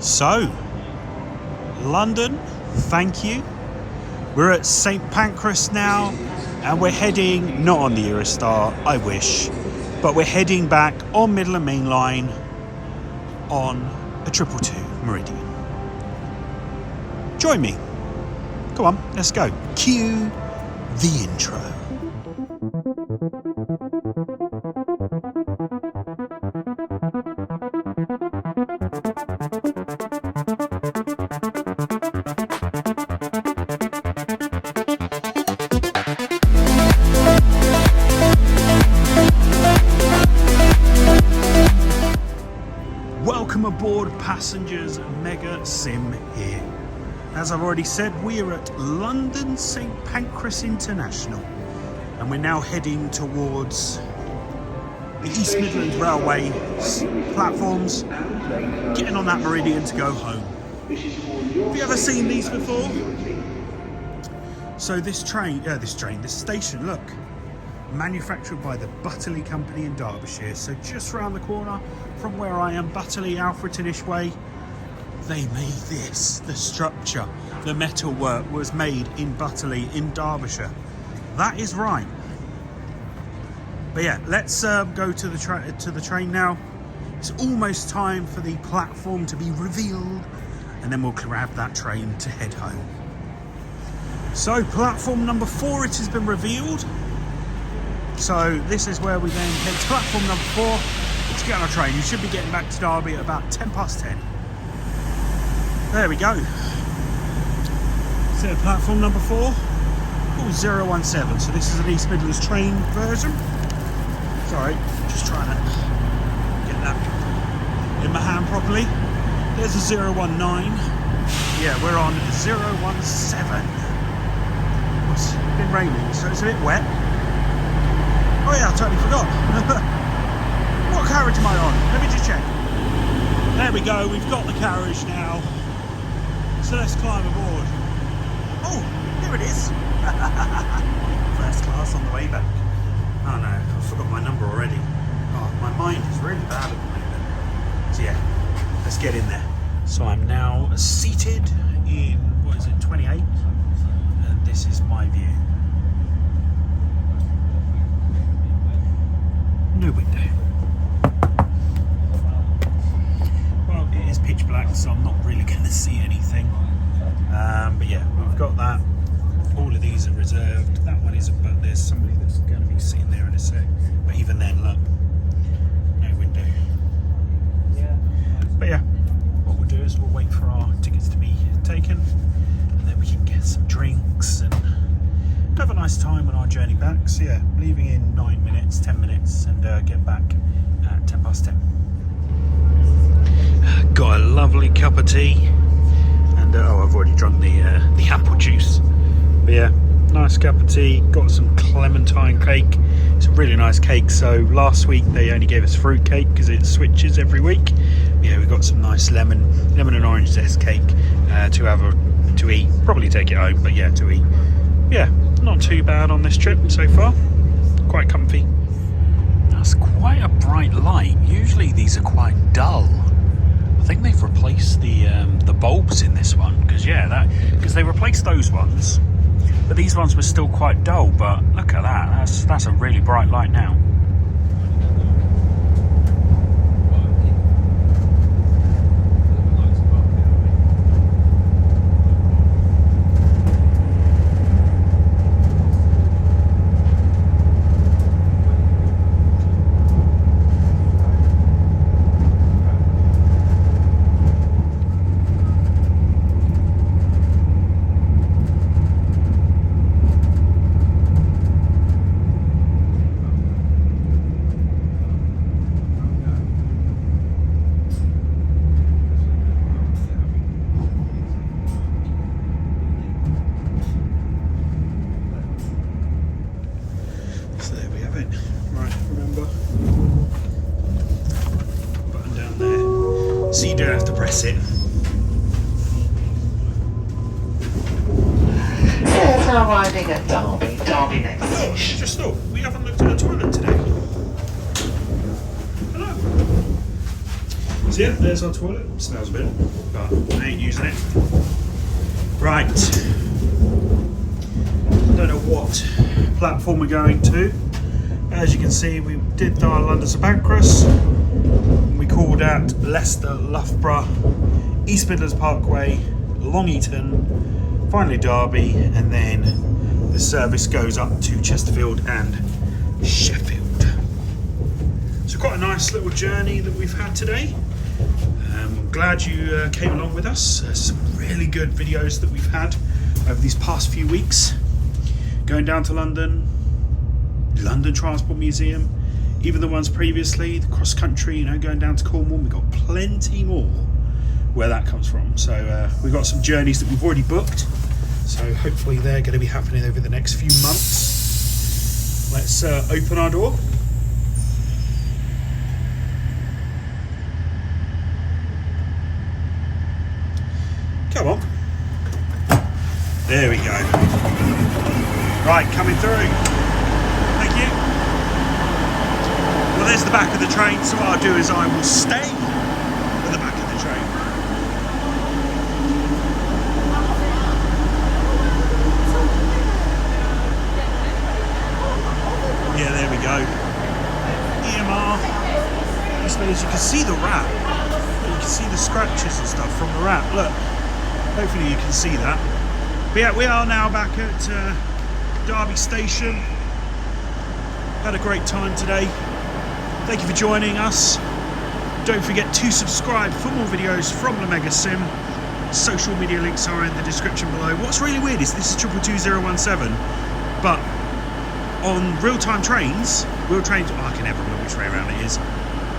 So, London, thank you. We're at St Pancras now, and we're heading, not on the Eurostar, I wish, but we're heading back on Middle and Main Line on a 222 Meridian. Join me. Come on, let's go. Cue the intro. Welcome aboard, passengers. Mega Sim here. As I've already said, we are at London St Pancras International, and we're now heading towards the East Midlands Railway platforms, getting on that Meridian to go home. Have you ever seen these before? So this station, look, manufactured by the Butterley Company in Derbyshire. So just round the corner from where I am, Butterley, Alfreton-ish way, they made this. The structure, the metalwork was made in Butterley in Derbyshire. That is right. But yeah, let's go to the train now. It's almost time for the platform to be revealed, and then we'll grab that train to head home. So platform number 4, it has been revealed. So this is where we then head to platform number 4. Let's get on a train. You should be getting back to Derby at about 10:10. There we go. So platform number 4, 017. So this is an East Midlands train version. Sorry, just trying to get that in my hand properly. There's a 019. Yeah, we're on 017. It's been raining, so it's a bit wet. Oh yeah, I totally forgot. What carriage am I on? Let me just check. There we go, we've got the carriage now. So let's climb aboard. Oh, here it is. First class on the way back. Oh no, I forgot my number already. Oh, my mind is really bad at the moment. So yeah, let's get in there. So I'm now seated in, 28? And this is my view. No window. Well, it is pitch black, so I'm not really going to see anything. But yeah, we've got that. All of these are reserved. That one isn't, but there's somebody that's going to be sitting there in a sec. But even then, look, no window. But yeah, what we'll do is we'll wait for our tickets to be taken, and then we can get some drinks and have a nice time on our journey back. So yeah, leaving in 10 minutes, and get back at 10:10. Got a lovely cup of tea, and I've already drunk the apple juice. But yeah, nice cup of tea. Got some clementine cake. It's a really nice cake. So last week they only gave us fruit cake because it switches every week. Yeah, we got some nice lemon and orange zest cake to eat. Probably take it home, but yeah, to eat. Yeah, not too bad on this trip so far. Quite comfy. That's quite a bright light. Usually these are quite dull. I think they've replaced the bulbs in this one, because they replaced those ones, but these ones were still quite dull. But look at that. That's a really bright light now. So you don't have to press it. Yes, arriving at Derby next station. Just thought, we haven't looked at the toilet today. Hello. So yeah, there's our toilet. Smells a bit, but I ain't using it. Right. Don't know what platform we're going to. As you can see, we did our London to Pancras. We called at Leicester, Loughborough, East Midlands Parkway, Long Eaton, finally Derby, and then the service goes up to Chesterfield and Sheffield. So quite a nice little journey that we've had today. I'm glad you came along with us. Some really good videos that we've had over these past few weeks. Going down to London, London Transport Museum, even the ones previously, the cross country, you know, going down to Cornwall. We've got plenty more where that comes from. So we've got some journeys that we've already booked. So hopefully they're going to be happening over the next few months. Let's open our door. Come on. There we go. Right, coming through. Thank you. Well, there's the back of the train, so what I'll do is I will stay at the back of the train. Yeah, there we go. EMR. I suppose you can see the wrap. You can see the scratches and stuff from the wrap. Look, hopefully you can see that. But yeah, we are now back at Derby Station. Had a great time today. Thank you for joining us. Don't forget to subscribe for more videos from the Mega Sim. Social media links are in the description below. What's really weird is this is 222-017, but on real-time trains, oh, I can never remember which way around it is.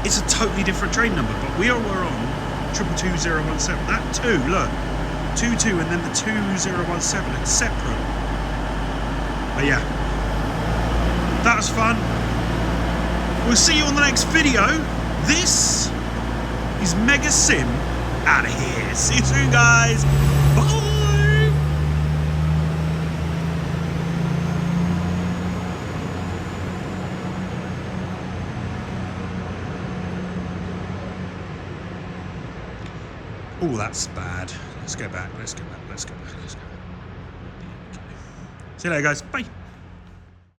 It's a totally different train number, but we are on 222-017. That too, look, 22 and then the 2017. It's separate. But yeah, that was fun. We'll see you on the next video. This is Mega Sim out of here. See you soon, guys. Bye. Oh, that's bad. Let's go back. See you later, guys. Bye.